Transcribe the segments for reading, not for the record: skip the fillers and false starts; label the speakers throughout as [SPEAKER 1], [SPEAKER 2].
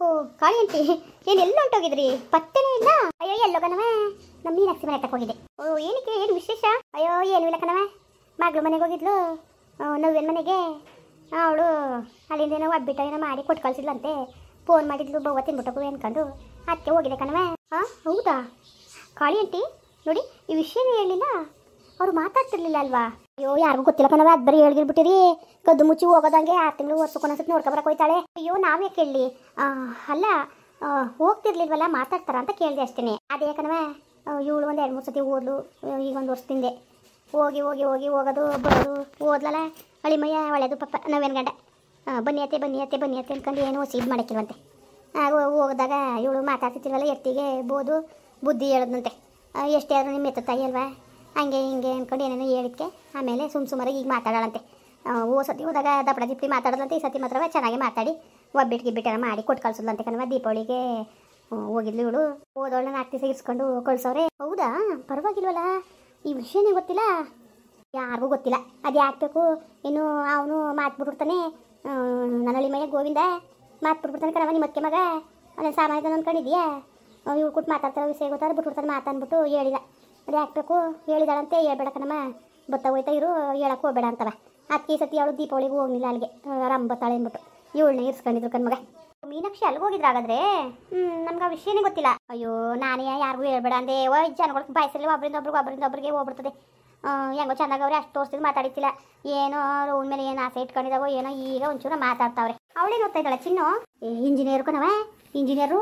[SPEAKER 1] ಓ Kali aunty, ಏನು ಎಲ್ಲ ಹೊಂಟೋಗಿದ್ರಿ? ಪತ್ತೆನೇ ಇಲ್ಲ. ಅಯ್ಯೋ ಎಲ್ಲೋ ಕಣವ, ನಮ್ಮ ಮೀನಾಕ್ಷಿ ಮನೆ ತಕ್ಕ ಹೋಗಿದ್ದೆ. ಓ ಏನಕ್ಕೆ, ಏನು ವಿಶೇಷ? ಅಯ್ಯೋ ಏನೂ ಇಲ್ಲ ಕಣವ, ಮಗಳು ಮನೆಗೆ ಹೋಗಿದ್ಲು, ನವ್ಯನ ಮನೆಗೆ. ಅವಳು ಅಲ್ಲಿಂದ ಏನೋ ಒಬ್ಬಿಟ್ಟು ಏನೋ ಮಾಡಿ ಕೊಟ್ಟು ಕಳಿಸಿದ್ಲಂತೆ. ಫೋನ್ ಮಾಡಿದ್ಲು, ಬವ್ವ ತಿನ್ಬಿಟ್ಟಕು ಅನ್ಕೊಂಡು ಅದಕ್ಕೆ ಹೋಗಿದೆ ಕಣವ. ಹಾಂ ಹೌದಾ ಕಾಳಿ ಆಂಟಿ, ನೋಡಿ ಈ ವಿಷಯನೇ ಹೇಳಿಲ್ಲ, ಅವ್ರು ಮಾತಾಡ್ತಿರ್ಲಿಲ್ಲ ಅಲ್ವಾ? ಅಯ್ಯೋ ಯಾರಿಗೂ ಗೊತ್ತಿಲ್ಲ ಕಣವ, ಅದು ಬರೀ ಹೇಳ್ಗಿರ್ಬಿಟ್ಟಿರಿ. ಕದ್ದು ಮುಚ್ಚಿ ಹೋಗೋದಂಗೆ 6 ತಿಂಗಳು ವರ್ಷಕ್ಕೊಂದ್ಸತಿ ನೋಡ್ಕೊಬರಕ್ಕೆ ಹೋಯ್ತಾಳೆ. ಅಯ್ಯೋ ನಾವೇ ಕೇಳಲಿ, ಅಲ್ಲ ಹೋಗ್ತಿರ್ಲಿಲ್ವಲ್ಲ, ಮಾತಾಡ್ತಾರ ಅಂತ ಕೇಳಿದೆ ಅಷ್ಟೇ. ಅದೇ ಕಣವ, ಇವಳು ಒಂದು 2-3 ಸತಿ ಓದ್ಲು, ಈಗ ಒಂದು ವರ್ಷದಿಂದ ಹೋಗಿ ಹೋಗಿ ಹೋಗಿ ಹೋಗೋದು ಬರೋದು. ಓದ್ಲಲ್ಲ ಅಳಿಮಯ್ಯ ಒಳ್ಳೇದು ಪಾಪ ನಾವೇನು ಗಂಡ. ಬನ್ನಿ ಅತ್ತೆ ಬನ್ನಿ ಅತ್ತೆ ಬನ್ನಿ ಅತ್ತೆ ಅಂದ್ಕೊಂಡು ಏನೋ ಸೀದ್ ಮಾಡಕ್ಕಿಲ್ವಂತೆ. ಹೋಗಿದಾಗ ಇವಳು ಮಾತಾಡ್ತಿರ್ತಿಲ್ವಲ್ಲ, ಎತ್ತಿಗೆ ಬೋದು ಬುದ್ಧಿ ಹೇಳೋದಂತೆ. ಎಷ್ಟೇ ಆದರೂ ನಿಮ್ಮ ಎತ್ತ ತಾಯಿ ಅಲ್ವಾ, ಹಂಗೆ ಹಿಂಗೆ ಅಂದ್ಕೊಂಡು ಏನೇನೋ ಹೇಳಿದ್ಕೆ ಆಮೇಲೆ ಸುಮಾರಾಗಿ ಈಗ ಮಾತಾಡೋಳಂತೆ. ಸತಿ ಹೋದಾಗ ದಪ್ಪಡ ದಿಪ್ಪಡಿ ಮಾತಾಡೋದಂತೆ. ಈ ಸತಿ ಮಾತ್ರ ಚೆನ್ನಾಗಿ ಮಾತಾಡಿ ಒಬ್ಬಿಟ್ಟಿಗೆಲ್ಲ ಮಾಡಿ ಕೊಟ್ಟು ಕಳ್ಸೋದಂತೆ ಕಣವ. ದೀಪಾವಳಿಗೆ ಹೋಗಿದ್ಲು ಇವಳು. ಓದೋಳನ್ನ 4 ದಿವಸ ಇರಿಸ್ಕೊಂಡು ಕಳ್ಸೋರೆ. ಹೌದಾ ಪರವಾಗಿಲ್ವಲ್ಲ, ಈ ವಿಷಯನೇ ಗೊತ್ತಿಲ್ಲ, ಯಾರಿಗೂ ಗೊತ್ತಿಲ್ಲ. ಅದು ಯಾಕಬೇಕು, ಇನ್ನು ಅವನು ಮಾತ್ಬಿಟ್ಟಿರ್ತಾನೆ, ನನ್ನ ಅಳಿಮಯ್ಯ ಗೋವಿಂದ ಮಾತ್ಬಿಟ್ಬಿಡ್ತಾನೆ ಕಣವ. ನಿಮ್ಮ ಅತ್ತೆ ಮಗ ಅವನ ಸಾಮಾನ್ಯ ಅಂದ್ಕೊಂಡಿದ್ಯಾ? ಇವ್ರು ಕೊಟ್ಟು ಮಾತಾಡ್ತಾರೋ ವಿಷಯ ಗೊತ್ತಾದ್ರೆ ಬಿಟ್ಬಿಡ್ತಾನೆ, ಮಾತಂದ್ಬಿಟ್ಟು ಹೇಳಿಲ್ಲ. ಅದು ಯಾಕಬೇಕು, ಹೇಳಿದಾಳಂತೆ, ಹೇಳ್ಬೇಡ ಕಣಮ್ಮ, ಬತ್ತ ಹೋಯ್ತಾ ಇರು, ಹೇಳಕ್ಕೆ ಹೋಗ್ಬೇಡ ಅಂತವ. ಅದಕ್ಕೆ ಈ ಸತಿ ಅವಳು ದೀಪಾವಳಿಗೂ ಹೋಗಲಿಲ್ಲ ಅಲ್ಲಿಗೆ, ರಂಬತ್ತಾಳೆ ಅಂದ್ಬಿಟ್ಟು ಇವಳನ್ನ ಇರಿಸ್ಕೊಂಡಿದ್ರು ಕಣ್ಮಗ. ಮೀನಾಕ್ಷಿ ಅಲ್ಲಿಗೆ ಹೋಗಿದ್ರು ಹಾಗಾದ್ರೆ? ನಮ್ಗೆ ಆ ವಿಷಯನೇ ಗೊತ್ತಿಲ್ಲ. ಅಯ್ಯೋ ನಾನೇ ಯಾರಿಗೂ ಹೇಳ್ಬೇಡ ಅಂದೆ. ಜನಗಳಿಗೆ ಬಾಯಿಸಲಿ, ಒಬ್ಬರಿಂದ ಒಬ್ರಿಗೆ ಹೋಗ್ಬಿಡ್ತದೆ. ಹೆಂಗೋ ಚೆನ್ನಾಗಿ ಅವ್ರೆ, ಅಷ್ಟು ತೋರಿಸಿದ್ ಮಾತಾಡಿತಿಲ್ಲ. ಏನೋ ಅವ್ನ ಮೇಲೆ ಏನು ಆಸೆ ಇಟ್ಕೊಂಡಿದ್ದಾವೋ ಏನೋ, ಈಗ ಒಂಚೂರು ಮಾತಾಡ್ತಾವ್ರೆ. ಅವಳೇನು ಓದ್ತಾ ಇದ್ದಾಳೆ ಚಿನ್ನು? ಇಂಜಿನಿಯರ್ ಕಣವ, ಇಂಜಿನಿಯರು,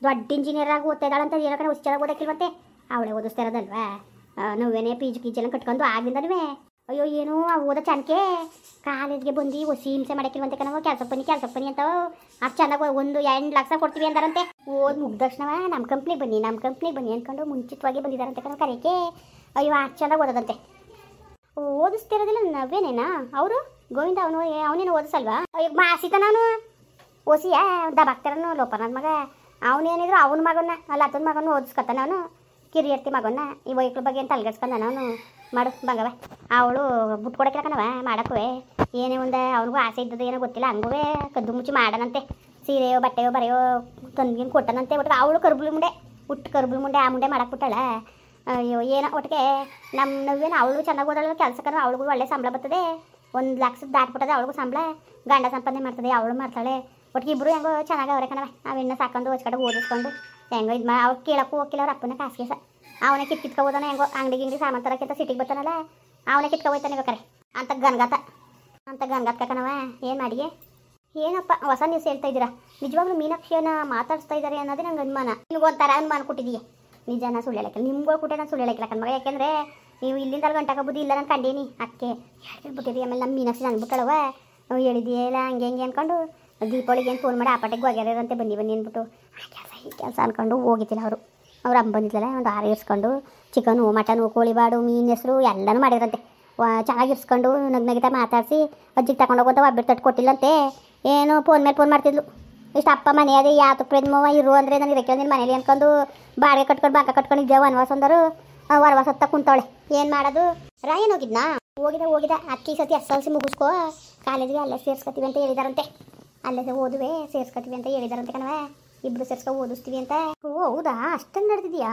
[SPEAKER 1] ದೊಡ್ಡ ಇಂಜಿನಿಯರ್ ಆಗಿ ಓದ್ತಾ ಇದ್ದಾಳಂತ. ಏನೋ ಕಣ ಹುಷಾರಾಗಿ ಓದಕ್ಕಿಲ್ವಂತೆ. ಅವಳೇ ಓದಿಸ್ತಾ ಇರೋದಲ್ವಾ? ನಾವೇನೇ PG ಎಲ್ಲ ಕಟ್ಕೊಂಡು ಆಗ್ಲಿಂದನೂ. ಅಯ್ಯೋ ಏನು ಓದೋ ಚಾನ್ಕೆ ಕಾಲೇಜ್ಗೆ ಬಂದು ಹೊಸಿ ಹಿಂಸೆ ಮಾಡಕ್ಕಿಲ್ವಂತೆ ಕಣವ. ಕೆಲ್ಸಕ್ಕೆ ಬನ್ನಿ ಅಂತ ಅಷ್ಟು ಚೆನ್ನಾಗಿ 1-2 ಲಕ್ಷ ಕೊಡ್ತೀವಿ ಅಂದಾರಂತೆ. ಓದ್ ಮುಗ್ದ ತಕ್ಷಣ ನಮ್ಮ ಕಂಪ್ನಿಗೆ ಬನ್ನಿ ಅಂದ್ಕೊಂಡು ಮುಂಚಿತವಾಗಿ ಬಂದಿದ್ದಾರಂತೆ ಕಣವ ಕರೆಯಕ್ಕೆ. ಅಯ್ಯೋ ಅಷ್ಟು ಚೆನ್ನಾಗಿ ಓದೋದಂತೆ. ಓದಿಸ್ತಿರೋದಿಲ್ಲ ನಾವೇನೇನಾ ಅವರು? ಗೋವಿಂದ ಅವನೇನು ಓದಿಸಲ್ವಾ? ಅಯ್ಯೋ ಮಾಸಿತ ನಾನು ಓಸಿಯಾ ದಬಾಕ್ತಾರನು ಲೋಪನ ಮಗ. ಅವನೇನಿದ್ರು ಅವನ ಮಗನ್ನ ಅಲ್ಲ ಅತನ ಮಗನ ಓದಿಸ್ಕೊತಾನ. ಅವನು ಕಿರಿಯರ್ತಿ ಮಗನ್ನ ಈ ವೈಕ್ಳ ಬಗ್ಗೆ ಅಂತ ಅಲ್ಗಡ್ಸ್ಕೊಂಡ ಅವನು ಮಾಡು ಬಂಗವ. ಅವಳು ಬಿಟ್ಕೊಡಕ್ಕಿಲ್ಲ ಕಣವ ಮಾಡಕ್ಕೂ. ಏನೇ ಒಂದು ಅವ್ನಿಗೂ ಆಸೆ ಇದ್ದದ್ದು ಏನೋ ಗೊತ್ತಿಲ್ಲ, ಹಂಗೂ ಕದ್ದು ಮುಚ್ಚಿ ಮಾಡನಂತೆ. ಸೀರೆಯೋ ಬಟ್ಟೆಯೋ ಬರೆಯೋ ತಂದಿನ ಕೊಟ್ಟನಂತೆ. ಒಟ್ಟಿಗೆ ಅವಳು ಕರ್ಬುಳು ಮುಂಡೆ ಆ ಮುಂಡೆ ಮಾಡಕ್ಬಿಟ್ಟಾಳ. ಅಯ್ಯೋ ಏನೋ ಒಟ್ಟಿಗೆ ನಮ್ಮ ನವ್ವೇನು ಅವಳು ಚೆನ್ನಾಗಿ ಓದಾಳ, ಕೆಲಸಕ್ಕೂ ಅವಳಿಗೂ ಒಳ್ಳೆ ಸಂಬಳ ಬರ್ತದೆ. 1 ಲಕ್ಷದ ದಾಟ್ಬಿಟ್ಟದೆ ಅವಳಿಗೂ ಸಂಬಳ. ಗಂಡ ಸಂಪಾದನೆ ಮಾಡ್ತದೆ, ಅವಳು ಮಾಡ್ತಾಳೆ. ಒಟ್ಟಿಗೆ ಇಬ್ಬರು ಹೆಂಗೋ ಚೆನ್ನಾಗಿ ಅವರೇ ಕಣವ. ಅವೆಣ್ಣ ಸಾಕೊಂಡು ಹೊಚ್ಕಡೆ ಓದಿಸ್ಕೊಂಡು ಹೆಂಗೋ ಇದು ಅವ್ರು ಕೇಳಕ್ಕೂ ಹೋಗಿಲ್ಲ. ಅವ್ರ ಅಪ್ಪನ ಕಾಸಿಗೆ ಅವನೇ ಕಿತ್ಕೊ ಹೋದಾನ. ಹೆಂಗೋ ಅಂಗಡಿ ಸಾಮಾನು ತರಕ್ಕಿಂತ ಸಿಟಿಗೆ ಬರ್ತಾನಲ್ಲ, ಅವನೇ ಕಿತ್ಕೊ ಹೋಯ್ತಾನೆ ಬೇಕಾರೆ ಅಂತ ಗನ್ಗಾತ ಕಣವ. ಏನು ಮಾಡಿಗೆ ಏನಪ್ಪ ಹೊಸ ನ್ಯೂಸ್ ಹೇಳ್ತಾ ಇದ್ದೀರಾ? ನಿಜವಾಗ್ಲೂ ಮೀನಾಕ್ಷಿಯನ್ನ ಮಾತಾಡಿಸ್ತಾ ಇದ್ದಾರೆ ಅನ್ನೋದೇ ನಂಗೆ ಅನುಮಾನ. ನಿಮ್ಗೊಂಥರ ಅನುಮಾನ ಕೊಟ್ಟಿದ್ದೀಯ. ನಿಜನ ಸುಳ್ಳು ಹೇಳಕ್ಕಿಲ್ಲ, ನಿಮ್ಗೂ ಕೂಡ ನಾನು ಸುಳ್ಳು ಹೇಳಕ್ಕಿಲ್ಲ ಕಣ್ಮಗ. ಯಾಕೆಂದರೆ ನೀವು ಇಲ್ಲಿಂದ ಗಂಟೆ ಬುದ್ಧಿ ಇಲ್ಲ ನಾನು ಕಂಡೀನಿ. ಅದಕ್ಕೆ ಹೇಳ್ಬಿಟ್ಟಿರಿ. ಆಮೇಲೆ ನಮ್ಮ ಮೀನಾಕ್ಷಿ ಅಂದ್ಬಿಟ್ಟಳವ, ನಾವು ಹೇಳಿದೆಯಲ್ಲ ಹಂಗೆ ಅಂದ್ಕೊಂಡು ದೀಪಾವಳಿಗೆ ಏನು ಫೋನ್ ಮಾಡಿ ಆ ಪಟ್ಟೆಗೆ ಹೋಗ್ಯಾರಂತೆ. ಬನ್ನಿ ಅಂದ್ಬಿಟ್ಟು ಈ ಕೆಲಸ ಅಂದ್ಕೊಂಡು ಹೋಗಿದ್ದಿಲ್ಲ ಅವರು. ಅವ್ರು ಅಮ್ಮ ಬಂದಿದ್ದಲ್ಲ, ಒಂದು 6 ಇರಿಸ್ಕೊಂಡು ಚಿಕನು ಮಟನು ಕೋಳಿಬಾಡು ಮೀನು ಹೆಸರು ಎಲ್ಲನೂ ಮಾಡಿದ್ರಂತೆ. ಚೆನ್ನಾಗಿ ಇರಿಸ್ಕೊಂಡು ನಗ್ನಗಿತ ಮಾತಾಡಿಸಿ ಅಜ್ಜಿಗೆ ತಗೊಂಡೋಗೋಂತ ಒಬ್ಬಿಟ್ಟು ತಟ್ಟು ಕೊಟ್ಟಿಲ್ಲಂತೆ. ಏನು ಫೋನ್ ಮೇಲೆ ಫೋನ್ ಮಾಡ್ತಿದ್ಲು. ಇಷ್ಟು ಅಪ್ಪ ಮನೆ ಅದೇ ಯಾತು ಪ್ರೇಮವ ಇರು ಅಂದರೆ ನನಗೆ ಇರಕ್ಕೆ ನಿನ್ನ ಮನೇಲಿ ಅಂದ್ಕೊಂಡು ಬಾಡಿಗೆ ಕಟ್ಕೊಂಡು ಬಾಕ ಕಟ್ಕೊಂಡು ಇದ್ದೆ. ವನವಾಸ ಅಂದರು ವನವಾಸ ಹತ್ತ ಕುಂತವಳೆ. ಏನು ಮಾಡೋದು? ರಾಯನ್ ಹೋಗಿದ್ನಾ? ಹೋಗಿದ ಅಕ್ಕಿ ಸತಿ SLC ಮುಗಿಸ್ಕೋ, ಕಾಲೇಜಿಗೆ ಅಲ್ಲೇ ಸೇರ್ಸ್ಕೊತೀವಿ ಅಂತ ಹೇಳಿದಾರಂತೆ. ಅಲ್ಲೇ ಓದುವೆ ಸೇರ್ಸ್ಕೊತೀವಿ ಅಂತ ಹೇಳಿದಾರಂತೆ ಕಣವ. ಇಬ್ಬರು ಸೇರ್ಸ್ಕೊ ಓದಿಸ್ತೀವಿ ಅಂತ. ಓ ಹೌದಾ, ಅಷ್ಟೊಂದು ನಡೆದಿದೆಯಾ?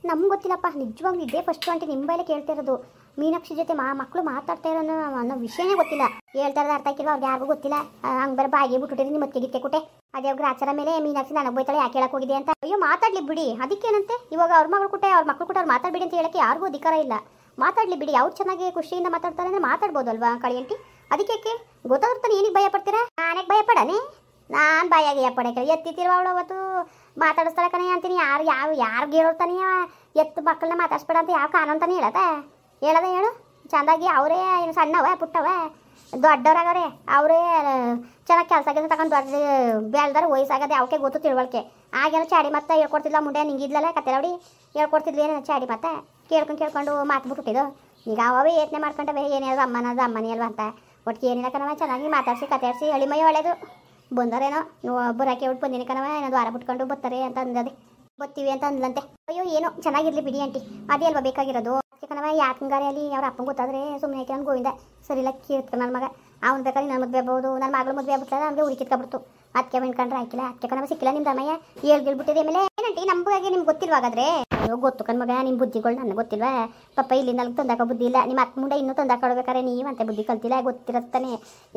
[SPEAKER 1] ನಮ್ಗೆ ಗೊತ್ತಿಲ್ಲಪ್ಪ. ನಿಜವಾಗ್ಲೂ ಇದೇ ಫಸ್ಟ್ ಆಂಟಿ ನಿಮ್ಮ ಬೈಲೆ ಕೇಳ್ತಾ ಇರೋದು. ಮೀನಾಕ್ಷಿ ಜೊತೆ ಮಕ್ಕಳು ಮಾತಾಡ್ತಾ ಇರೋ ಅನ್ನೋ ವಿಷಯನೇ ಗೊತ್ತಿಲ್ಲ. ಹೇಳ್ತಾ ಇರೋದು ಅರ್ಥ ಆಗಿಲ್ವ ಅವ್ರಿಗೆ ಯಾರಿಗೂ ಗೊತ್ತಿಲ್ಲ. ಹಂಗೆ ಬರ ಬಾಯಿಗೆ ಬಿಟ್ಬಿಟ್ಟಿರಿ ನಿಮ್ಮ ಗಿಕ್ಕೆ ಕುಟೆ. ಅದೇ ಅವ್ರ ಆಚಾರ ಮೇಲೆ ಮೀನಾಕ್ಷಿ ನನಗೆ ಬೈತಾಳೆ ಯಾಕೆ ಹೇಳಕ್ಕೆ ಹೋಗಿದೆ ಅಂತ. ಅಯ್ಯೋ ಮಾತಾಡ್ಲಿ ಬಿಡಿ, ಅದಕ್ಕೇನಂತೆ. ಇವಾಗ ಅವ್ರ ಮಕ್ಕಳು ಕುಟೆ ಅವ್ರ ಮಕ್ಕಳು ಕುಟೆ ಅವ್ರು ಮಾತಾಡ್ಬಿಡಿ ಅಂತ ಹೇಳಕ್ಕೆ ಯಾರಿಗೂ ಅಧಿಕಾರ ಇಲ್ಲ. ಮಾತಾಡ್ಲಿ ಬಿಡಿ, ಅವ್ರು ಚೆನ್ನಾಗಿ ಖುಷಿಯಿಂದ ಮಾತಾಡ್ತಾರೆ ಅಂದರೆ ಮಾತಾಡ್ಬೋದು ಅಲ್ವಾ ಕಾಳಿ ಆಂಟಿ? ಅದಕ್ಕೆ ಗೊತ್ತಾಗ್ತಾನೆ ಏನಕ್ಕೆ ಭಯ ಪಡ್ತೀರಾ? ನಾನೇ ಭಯ ಪಡನೆ? ನಾನು ಬಾಯಾಗಿ ಪಡಕ್ಕೆ ಎತ್ತಿತ್ತಿರುವ ಅವಳು ಅವತ್ತು ಮಾತಾಡಿಸ್ತಾಳೆ ಕಣೆ ಅಂತೀನಿ. ಯಾರಿಗೆ ಹೇಳೋತಾನೆ ಎತ್ತು ಮಕ್ಕಳನ್ನ ಮಾತಾಡ್ಸ್ಬೇಡ ಅಂತ ಯಾವ ಕಾನೂನು ತಾನೇ ಹೇಳು ಚೆಂದಾಗಿ. ಅವರೇ ಏನು ಸಣ್ಣವ ಪುಟ್ಟವ ದೊಡ್ಡವ್ರಾಗವ್ರೆ, ಅವರೇ ಚೆನ್ನಾಗಿ ಕೆಲಸ ತಗೊಂಡು ದೊಡ್ಡ ಬೆಳ್ದಾರೆ ವಯಸ್ಸಾಗದೆ. ಅವಕ್ಕೆ ಗೊತ್ತು ತಿಳುವಳಿಕೆ. ಆಗೇನೋ ಚಾಡಿ ಮತ್ತೆ ಹೇಳ್ಕೊಡ್ತಿದ್ಲ ಮುಂಡೆ ನಿಂಗಿದ್ಲಲ್ಲ ಕತೆ ನೋಡಿ ಹೇಳ್ಕೊಡ್ತಿದ್ವಿ. ಏನೋ ಚಾಡಿ ಮತ್ತೆ ಕೇಳ್ಕೊಂಡು ಮಾತು ಬಿಟ್ಬಿಟ್ಟಿದ್ದು. ಈಗ ಅವೇ ಯತ್ನೆ ಮಾಡ್ಕೊಂಡವೆ ಏನೇನೋ ಅಮ್ಮನೇ ಅಲ್ವಾ ಅಂತ. ಒಟ್ಟಿಗೆ ಏನಿಲ್ಲ ಕಣವ, ಚೆನ್ನಾಗಿ ಮಾತಾಡಿಸಿ ಕತೆಯಾಡಿಸಿ ಅಳಿಮೈ ಒಳ್ಳೇದು. ಬಂದರೇನೋ ಬರೋಕೆ ಉಟ್ಟು ಬಂದಿನಿ ಕಣವ, ಏನೋ ದ್ವಾರ ಬಿಟ್ಕೊಂಡು ಬರ್ತಾರೆ ಅಂತ ಅಂದದೆ. ಬರ್ತೀವಿ ಅಂತ ಅಂದ್ಲಂತೆ. ಅಯ್ಯೋ ಏನೋ ಚೆನ್ನಾಗಿರ್ಲಿ ಬಿಡಿ ಆಂಟಿ, ಅದೇ ಅಲ್ವಾ ಬೇಕಾಗಿರೋದು. ಅದಕ್ಕೆ ಕಣವ ಯಾಕಂಗಾರೆ ಅಲ್ಲಿ ಅವ್ರ ಅಪ್ಪಂಗೆ ಗೊತ್ತಾದ್ರೆ ಸುಮ್ಮನೆ ಐತೆ. ಅವ್ನು ಗೋವಿಂದ ಸರಿಲ್ಲ ಕೀರ್ತ ನನ್ನ ಮಗ. ಅವ್ನು ಬೇಕಾದ್ರೆ ನನ್ನ ಮದುವೆ ಆಗ್ಬೋದು, ನನ್ನ ಮಗಳು ಮದುವೆ ಆಗ್ಬಿಟ್ರೆ ನಮಗೆ ಹುಡುಕಿತ್ಕೊಬಿಡ್ತು. ಅದಕ್ಕೆ ಮಿಣ್ಕೊಂಡ್ರೆ ಹಾಕಿಲ್ಲ ಅದಕ್ಕೆ ಕಣವ ಸಿಕ್ಕಿಲ್ಲ ನಿಮ್ಮ ದಮಯ್ಯ ಹೇಳ್ಬಿಟ್ಟಿದೆ ಆಮೇಲೆ ಏನಂಟಿ ನಮ್ಮ ಬಗ್ಗೆ ನಿಮ್ಗೆ ಗೊತ್ತಿಲ್ವಾಗಾದ್ರೆ ಅಯ್ಯೋ ಗೊತ್ತು ಕಣ್ಮಗ ನಿಮ್ಮ ಬುದ್ಧಿಗಳು ನನಗೆ ಗೊತ್ತಿಲ್ವಾ ಪಾಪ ಇಲ್ಲಿ ನನಗೆ ತಂದಾಕೋ ಬುದ್ಧಿ ಇಲ್ಲ ನಿಮ್ಮ ಅಕ್ಕ ಮುಂದೆ ಇನ್ನೂ ತಂದಾಕೊಡ್ಬೇಕಾರೆ ನೀವಂತೆ ಬುದ್ಧಿ ಕಲ್ತಿಲ್ಲ ಗೊತ್ತಿರತ್ತಾನೆ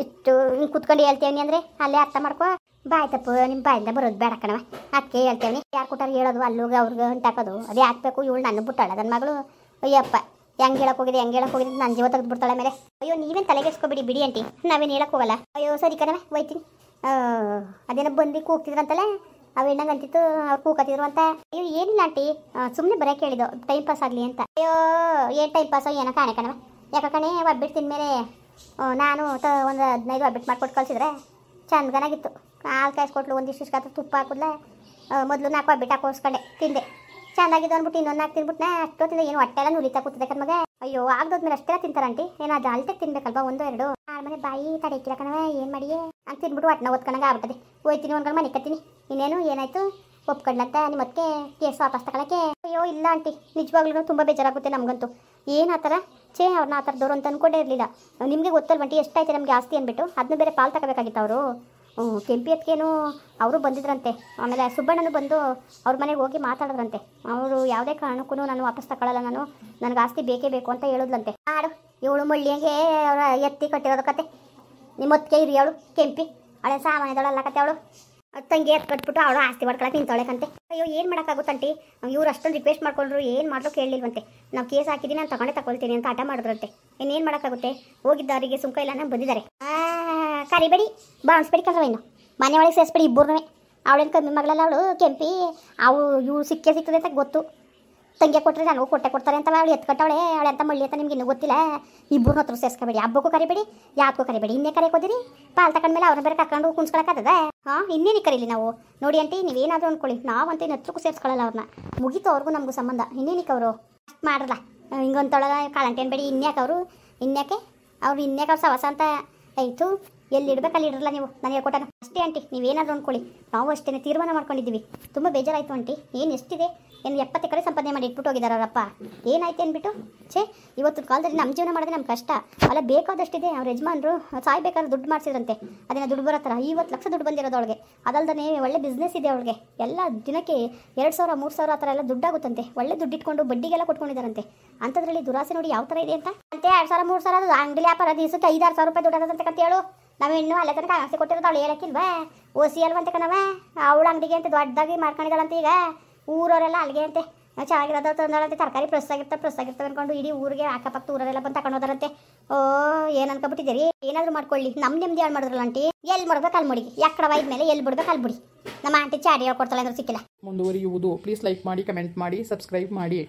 [SPEAKER 1] ಇಷ್ಟು ಹಿಂಗೆ ಕುತ್ಕೊಂಡು ಹೇಳ್ತೇವನಿ ಅಂದರೆ ಅಲ್ಲೇ ಅರ್ಥ ಮಾಡ್ಕೋ ಬಾಯ್ ತಪ್ಪು ನಿಮ್ಮ ಬಾಯಿಂದ ಬರೋದು ಬೇಡ ಕಣವ ಅದಕ್ಕೆ ಹೇಳ್ತೇವನಿ ಯಾರು ಕೊಟ್ಟಾರು ಹೇಳೋದು ಅಲ್ಲಿಗೆ ಅವ್ರಿಗೆ ಅಂಟಾಕೋದು ಅದೇ ಹಾಕ್ಬೇಕು ಇವಳು ನನ್ನ ಬಿಟ್ಟಾಳ ನನ್ನ ಮಗಳು ಅಯ್ಯಪ್ಪ ಹೆಂಗೆ ಹೇಳಕ್ಕೆ ಹೋಗಿದೆ ನನ್ನ ಜೀವ ತೆಗೆದು ಬಿಡ್ತಾಳೆ ಮೇಲೆ ಅಯ್ಯೋ ನೀವೇನು ತಲೆಗೆಸ್ಕೊಬಿಡಿ ಬಿಡಿ ಆಂಟಿ ನಾವೇನು ಹೇಳಕ್ಕೆ ಹೋಗಲ್ಲ ಅಯ್ಯೋ ಸರಿ ಕಣವ ಹೋಯ್ತೀನಿ ಅದೇನೋ ಬಂದು ಕೂಗ್ತಿದ್ರಂತಲ್ಲ ಅವು ಹೆಣ್ಣಂಗೆ ಅಂತಿತ್ತು ಅವ್ರು ಕೂಕತ್ತಿದ್ರು ಅಂತ ಅಯ್ಯೋ ಏನಿಲ್ಲ ಆಂಟಿ ಸುಮ್ಮನೆ ಬರೋಕೆ ಹೇಳಿದ್ದು ಟೈಮ್ ಪಾಸ್ ಆಗಲಿ ಅಂತ ಅಯ್ಯೋ ಏನು ಟೈಮ್ ಪಾಸೋ ಏನೋ ಕಾಣೆ ಕಣವ ಯಾಕೆ ಕಣೆ ಒಬ್ಬಿಟ್ಟು ತಿಂದಮೇಲೆ ನಾನು ಒಂದು 15 ಒಬ್ಬಿಟ್ಟು ಮಾಡ್ಕೊಟ್ಟು ಕಳಿಸಿದ್ರೆ ಚಂದಗನಾಗಿತ್ತು ಹಾಲು ಕಾಯಿಸ್ಕೊಟ್ಲು ಒಂದಿಷ್ಟು ಇಷ್ಟು ತುಪ್ಪ ಹಾಕಿದ್ಲೆ ಮೊದಲು 4 ಒಬ್ಬಿಟ್ಟು ಹಾಕೋಸ್ಕೊಂಡೆ ತಿಂದೆ ಚೆನ್ನಾಗಿದ್ದು ಅಂದ್ಬಿಟ್ಟು ಇನ್ನೊಂದು 4 ತಿಂದ್ಬಿಟ್ಟು ಅಷ್ಟೊತ್ತಿಂದ ಏನು ಹೊಟ್ಟೆಲ್ಲ ನುಲಿತಾ ಕೂತಿದೆ ಕಣ್ಮಗೆ ಅಯ್ಯೋ ಆಗದೋದ್ಮೇಲೆ ಅಷ್ಟೆಲ್ಲ ತಿಂತಾರಂಟಿ ಏನೋ ಅದು ಅಲ್ತೆ ತಿನ್ಬೇಕಲ್ವಾ 1-2 ಮನೆ ಬಾಯಿ ತಡೆಯಕ್ಕಿಲ್ಲ ಕಣವ ಏನು ಮಾಡಿಯೇ ಅಂತ ತಿನ್ಬಿಟ್ಟು ಹೊಟ್ಟೆ ಓದ್ಕೊಂಡಂಗೆ ಆಗ್ಬಿಟ್ಟದೆ ಹೋಯ್ತೀನಿ ಒಂದ್ಕೊಂಡು ಮನೆ ಕತ್ತೀನಿ ಇನ್ನೇನು ಏನಾಯ್ತು ಒಪ್ಕೊಂಡ್ಲಂತ ನಿಮ್ಮ ಅದಕ್ಕೆ ಕೇಸ್ ವಾಪಸ್ ತಗೊಳಕ್ಕೆ ಅಯ್ಯೋ ಇಲ್ಲ ಆಂಟಿ ನಿಜವಾಗ್ಲೂ ತುಂಬ ಬೇಜಾರಾಗುತ್ತೆ ನಮಗಂತೂ ಏನು ಆ ಥರ ಅವ್ರನ್ನ ಆ ಥರದವ್ರು ಅಂತ ಅಂದ್ಕೊಂಡೇ ಇರಲಿಲ್ಲ ನಿಮಗೆ ಗೊತ್ತಲ್ವಂಟಿ ಎಷ್ಟಾಯ್ತು ನಮಗೆ ಆಸ್ತಿ ಅಂದ್ಬಿಟ್ಟು ಅದನ್ನ ಬೇರೆ ಪಾಲು ತಗೋಬೇಕಾಗಿತ್ತು ಅವರು ಕೆಂಪಿ ಅದಕ್ಕೇನು ಅವರು ಬಂದಿದ್ರಂತೆ ಆಮೇಲೆ ಸುಬ್ಬಣ್ಣನು ಬಂದು ಅವ್ರ ಮನೆಗೆ ಹೋಗಿ ಮಾತಾಡಿದ್ರಂತೆ ಅವರು ಯಾವುದೇ ಕಾರಣಕ್ಕೂ ನಾನು ವಾಪಸ್ ತಗೊಳ್ಳಲ್ಲ ನನಗೆ ಆಸ್ತಿ ಬೇಕೇ ಬೇಕು ಅಂತ ಹೇಳಿದ್ಲಂತೆ ಆಡು ಇವಳು ಮಳ್ಳಿಯಾಗೆ ಅವರ ಎತ್ತಿ ಕಟ್ಟಿರೋದು ಕತೆ ನಿಮ್ಮ ಹೊತ್ತಿಗೆ ಇರಿ ಅವಳು ಕೆಂಪಿ ಅವಳೆ ಸಾಮಾನ್ಯದವಳಲ್ಲ ಕತೆ ಅವಳು ತಂಗಿ ಎತ್ತು ಕಟ್ಬಿಟ್ಟು ಅವಳು ಆಸ್ತಿ ಮಾಡ್ಕೊಳಕ್ಕೆ ನಿಂತವಳೆಕಂತೆ ಅಯ್ಯೋ ಏನು ಮಾಡೋಕ್ಕಾಗುತ್ತಂಟಿ ಇವ್ರು ಅಷ್ಟೊಂದು ರಿಕ್ವೆಸ್ಟ್ ಮಾಡ್ಕೊಂಡ್ರು ಏನು ಮಾಡಲು ಕೇಳಲಿಲ್ವಂತೆ ನಾವು ಕೇಸ್ ಹಾಕಿದ್ದೀನಿ ನಾನು ತಗೊಳ್ತೀನಿ ಅಂತ ಹಠ ಮಾಡಿದ್ರಂತೆ ಇನ್ನೇನು ಮಾಡೋಕ್ಕಾಗುತ್ತೆ ಹೋಗಿದ್ದವರಿಗೆ ಸುಂಕ ಇಲ್ಲ ನಾನು ಬಂದಿದ್ದಾರೆ ಕರಿಬೇಡಿ ಬಾಣಿಸ್ಬೇಡಿ ಕಲ್ರ ಇನ್ನು ಮನೆ ಒಳಗೆ ಸೇರಿಸ್ಬೇಡಿ ಇಬ್ಬರೇ ಅವಳೇನು ಕಮ್ಮಿ ಮಗಳಲ್ಲ ಅವಳು ಕೆಂಪಿ ಇವು ಸಿಕ್ಕಿದೆ ಅಂತ ಗೊತ್ತು ತಂಗಿ ಕೊಟ್ಟರೆ ನನಗೂ ಕೊಡ್ತಾರೆ ಅಂತ ಅವಳು ಎತ್ಕಟ್ಟವಳೆ ಅವಳೆ ಅಂತ ಮಳ್ಳಿ ಅಂತ ನಿಮ್ಗೆ ಇನ್ನೂ ಗೊತ್ತಿಲ್ಲ ಇಬ್ಬರು ಹತ್ರ ಸೇರಿಸ್ಕೋಬೇಡಿ ಹಬ್ಬಕ್ಕೂ ಕರಿಬೇಡಿ ಯಾಕೂ ಕರಿಬೇಡಿ ಇನ್ನೇ ಕರೆಯೋದಿರಿ ಪಾಲ್ ತಗೊಂಡ್ಮೇಲೆ ಅವ್ರ ಬೇರೆ ಕರ್ಕೊಂಡು ಕುಣ್ಸ್ಕೊಳಕ್ಕಾಗದ ಇನ್ನೇನು ಕರೀಲಿ ನಾವು ನೋಡಿ ಆಂಟಿ ನೀವೇನಾದರೂ ಅಂದ್ಕೊಳ್ಳಿ ನಾವಂತ ಇನ್ನು ಹತ್ರಕ್ಕೂ ಸೇರಿಸ್ಕೊಳ್ಳಲ್ಲ ಅವ್ರನ್ನ ಮುಗೀತು ಅವ್ರಿಗೂ ನಮಗೂ ಸಂಬಂಧ ಇನ್ನೇನಿಕ್ಕೆ ಅವರು ಅಷ್ಟು ಮಾಡ್ರಲ್ಲ ಹಿಂಗೊಂತೊಳಗ ಕಾಳಂಟಿ ಅನ್ಬೇಡಿ ಇನ್ಯಾಕೆ ಅವ್ರು ಸವಸ ಅಂತ ಆಯಿತು ಎಲ್ಲಿ ಇಡ್ಬೇಕು ಅಲ್ಲಿ ಇಡ್ರಲ್ಲ ನೀವು ನಾನು ಹೇಳ್ಕೊಟ್ಟಾನ ಅಷ್ಟೇ ಆಂಟಿ ನೀವೇನಾದರೂ ಅಂದ್ಕೊಳ್ಳಿ ನಾವು ಅಷ್ಟೇ ತೀರ್ಮಾನ ಮಾಡ್ಕೊಂಡಿದ್ದೀವಿ ತುಂಬ ಬೇಜಾರಾಯಿತು ಆಂಟಿ ಏನು ಎಷ್ಟಿದೆ ಏನು 70 ಎಕರೆ ಸಂಪಾದನೆ ಮಾಡಿ ಇಟ್ಬಿಟ್ಟು ಹೋಗಿದ್ದಾರೆ ಅವರಪ್ಪ ಏನಾಯ್ತು ಅಂದ್ಬಿಟ್ಟು ಇವತ್ತು ಕಾಲದಲ್ಲಿ ನಮ್ಮ ಜೀವನ ಮಾಡಿದ್ರೆ ನಮ್ಮ ಕಷ್ಟ ಅಲ್ಲ ಬೇಕಾದಷ್ಟಿದೆ ಅವ್ರ ಯಜಮಾನ್ರು ಸಾಯ್ಬೇಕಾದ್ರೆ ದುಡ್ಡು ಮಾಡಿಸಿದ್ರಂತೆ ಅದನ್ನು ದುಡ್ಡು ಬರೋತ್ತರ 50 ಲಕ್ಷ ದುಡ್ಡು ಬಂದಿರೋದು ಅವಳಿಗೆ ಅದಲ್ದೇ ಒಳ್ಳೆ ಬಿಸ್ನೆಸ್ ಇದೆ ಅವಳಿಗೆ ಎಲ್ಲ ದಿನಕ್ಕೆ 2,000 3,000 ಆ ಥರ ಎಲ್ಲ ದುಡ್ಡಾಗುತ್ತಂತೆ ಒಳ್ಳೆ ದುಡ್ಡು ಇಟ್ಕೊಂಡು ಬಡ್ಡಿಗೆಲ್ಲ ಕೊಟ್ಕೊಂಡಿದ್ದಾರಂತೆ ಅಂಥದ್ರಲ್ಲಿ ದುರಾಸೆ ನೋಡಿ ಯಾವ ಥರ ಇದೆ ಅಂತ 2,000 3,000 ಅದು ಅಂಗಡಿ ವ್ಯಾಪಾರ ದಿವಸಕ್ಕೆ 5,000 ರೂಪಾಯಿ ದುಡ್ಡು ಆಗೋದಂತೆ ಅಂತ ಹೇಳು ನಾವು ಇನ್ನೂ ಅಲ್ಲೇ ತನಕ ಆಸೆ ಕೊಟ್ಟಿರೋದು ಅವಳು ಹೇಳಕ್ಕಿಲ್ವಾ ಓಸಿ ಅಲ್ವಂತೆ ಕಣವ ಅವಳ ಅಂಗಡಿಗೆ ಅಂತ ದೊಡ್ಡದಾಗಿ ಮಾಡ್ಕೊಂಡಿದ್ದಾಳಂತೆ ಈಗ ಊರವರೆಲ್ಲ ಅಲ್ಲಿಗೆ ಅಂತೆ ಚೆನ್ನಾಗಿರೋದು ತಂದಾಳಂತೆ ತರಕಾರಿ ಫ್ರೆಶ್ ಆಗಿರ್ತವೆ ಅನ್ಕೊಂಡು ಇಡೀ ಊರಿಗೆ ಅಕ್ಕಪಕ್ಕ ಊರರೆಲ್ಲ ಬಂದು ತಗೊಂಡು ಹೋದಾರಂತೆ ಏನು ಅನ್ಕೊಬಿಟ್ಟಿದ್ದೀರಿ ಏನಾದರೂ ಮಾಡ್ಕೊಳ್ಳಿ ನಮ್ಮ ನೆಮ್ಮದಿ ಹಾಳು ಮಾಡಿದ್ರಲ್ಲ ಆಂಟಿ ಎಲ್ಲಿ ಮಾಡ್ಬೇಕು ಅಲ್ಲಿ ಮುಡಿ ಯಾಕಡವ ಇದ್ಮೇಲೆ ಎಲ್ಲಿ ಬಿಡ್ಬೇಕು ಅಲ್ಲಿ ಬಿಡಿ ನಮ್ಮ ಆಂಟಿ ಚಾಡಿ ಹೇಳ್ಕೊಡ್ತಾಳೆ ಅಂದ್ರೆ ಸಿಕ್ಕಿಲ್ಲ
[SPEAKER 2] ಮುಂದುವರಿಯುವುದು ಪ್ಲೀಸ್ ಲೈಕ್ ಮಾಡಿ ಕಮೆಂಟ್ ಮಾಡಿ ಸಬ್ಸ್ಕ್ರೈಬ್ ಮಾಡಿ